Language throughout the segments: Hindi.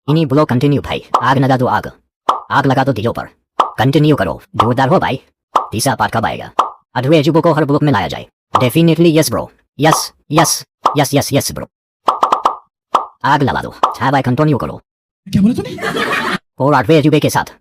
इन्हीं बोलो कंटिन्यू भाई। आग लगा दो आग। आग लगा दो दिलों पर। कंटिन्यू करो। जोरदार हो भाई। तीसरा पार्ट कब आएगा? अधूरे अजूबों को हर ब्लॉक में लाया जाए। Definitely yes bro. Yes yes yes yes yes bro. आग लगा दो। हाँ भाई कंटिन्यू करो। क्या बोला तूने? और आठवें अजूबे के साथ।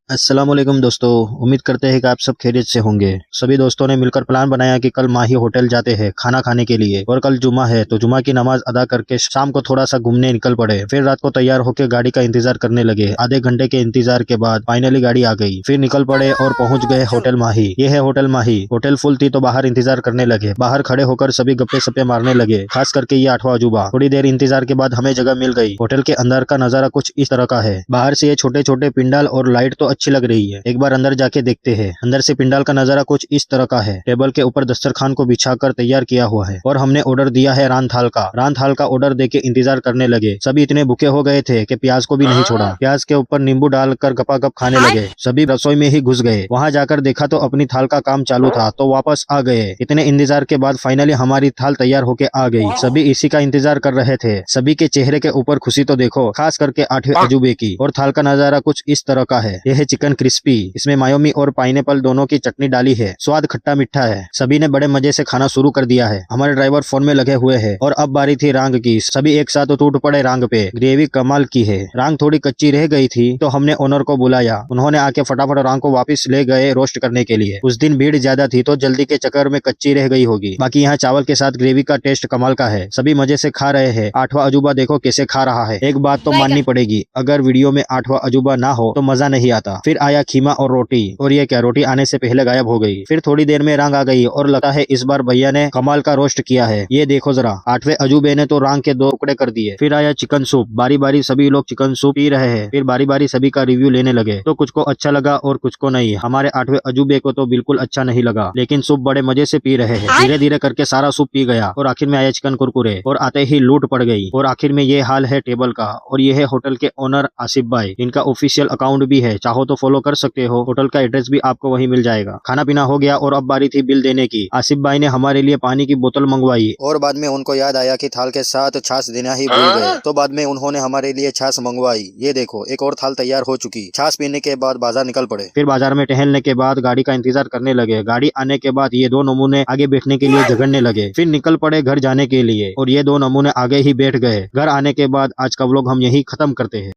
अस्सलामुअलैकुम दोस्तों, उम्मीद करते हैं कि आप सब खैरियत से होंगे। सभी दोस्तों ने मिलकर प्लान बनाया कि कल माही होटल जाते हैं खाना खाने के लिए, और कल जुमा है तो जुमा की नमाज अदा करके शाम को थोड़ा सा घूमने निकल पड़े। फिर रात को तैयार होकर गाड़ी का इंतजार करने लगे। आधे घंटे के इंतजार के बाद फाइनली गाड़ी आ गई। फिर निकल पड़े और पहुंच गए होटल माही। ये है होटल माही। होटल फुल थी तो बाहर इंतजार करने लगे। बाहर खड़े होकर सभी गप्पे सप्पे मारने लगे, खास करके ये 8वां अजूबा। थोड़ी देर इंतजार के बाद हमें जगह मिल गई। होटल के अंदर का नजारा कुछ इस तरह का है। बाहर से ये छोटे छोटे पिंडाल और लाइट तो अच्छी लग रही है। एक बार अंदर जाके देखते हैं। अंदर से पिंडाल का नजारा कुछ इस तरह का है। टेबल के ऊपर दस्तरखान को बिछाकर तैयार किया हुआ है, और हमने ऑर्डर दिया है रान थाल का। रान थाल का ऑर्डर देके इंतजार करने लगे। सभी इतने भूखे हो गए थे कि प्याज को भी नहीं छोड़ा। प्याज के ऊपर नींबू डालकर गपागप खाने लगे। सभी रसोई में ही घुस गए। वहां जाकर देखा तो अपनी थाल का काम चालू था, तो वापस आ गए। इतने इंतजार के बाद फाइनली हमारी थाल तैयार होके आ गई। सभी इसी का इंतजार कर रहे थे। सभी के चेहरे के ऊपर खुशी तो देखो, खास करके 8वें अजूबे की। और थाल का नजारा कुछ इस तरह का है। यह है चिकन क्रिस्पी। इसमें मायोमी और पाइनएप्पल दोनों की चटनी डाली है। स्वाद खट्टा मीठा है। सभी ने बड़े मजे से खाना शुरू कर दिया है। हमारे ड्राइवर फोन में लगे हुए हैं, और अब बारी थी रांग की। सभी एक साथ टूट पड़े रांग पे। ग्रेवी कमाल की है। रांग थोड़ी कच्ची रह गई थी तो हमने ओनर को बुलाया। उन्होंने आके फटाफट रांग को वापस ले गए रोस्ट करने के लिए। उस दिन भीड़ ज्यादा थी तो जल्दी के चक्कर में कच्ची रह गई होगी। बाकी यहाँ चावल के साथ ग्रेवी का टेस्ट कमाल का है। सभी मजे से खा रहे हैं। 8वां अजूबा देखो कैसे खा रहा है। एक बात तो माननी पड़ेगी, अगर वीडियो में 8वां अजूबा ना हो तो मजा नहीं आता। फिर आया खीमा और रोटी, और ये क्या, रोटी आने से पहले गायब हो गई। फिर थोड़ी देर में रांग आ गई, और लगता है इस बार भैया ने कमाल का रोस्ट किया है। ये देखो जरा, 8वें अजूबे ने तो रांग के 2 टुकड़े कर दिए। फिर आया चिकन सूप। बारी बारी सभी लोग चिकन सूप पी रहे हैं। फिर बारी बारी सभी का रिव्यू लेने लगे, तो कुछ को अच्छा लगा और कुछ को नहीं। हमारे 8वें अजूबे को तो बिल्कुल अच्छा नहीं लगा, लेकिन सूप बड़े मजे से पी रहे हैं। धीरे धीरे करके सारा सूप पी गया, और आखिर में आया चिकन कुरकुरे, और आते ही लूट पड़ गई। और आखिर में ये हाल है टेबल का। और ये है होटल के ओनर आसिफ भाई। इनका ऑफिशियल अकाउंट भी है, चाहो तो फॉलो कर सकते हो। होटल का एड्रेस भी आपको वहीं मिल जाएगा। खाना पीना हो गया, और अब बारी थी बिल देने की। आसिफ भाई ने हमारे लिए पानी की बोतल मंगवाई, और बाद में उनको याद आया कि थाल के साथ छाछ देना ही भूल गए, तो बाद में उन्होंने हमारे लिए छाछ मंगवाई। ये देखो, एक और थाल तैयार हो चुकी। छाछ पीने के बाद बाजार निकल पड़े। फिर बाजार में टहलने के बाद गाड़ी का इंतजार करने लगे। गाड़ी आने के बाद ये 2 नमूने आगे बैठने के लिए झगड़ने लगे। फिर निकल पड़े घर जाने के लिए, और ये 2 नमूने आगे ही बैठ गए। घर आने के बाद आज का व्लॉग हम यही खत्म करते हैं।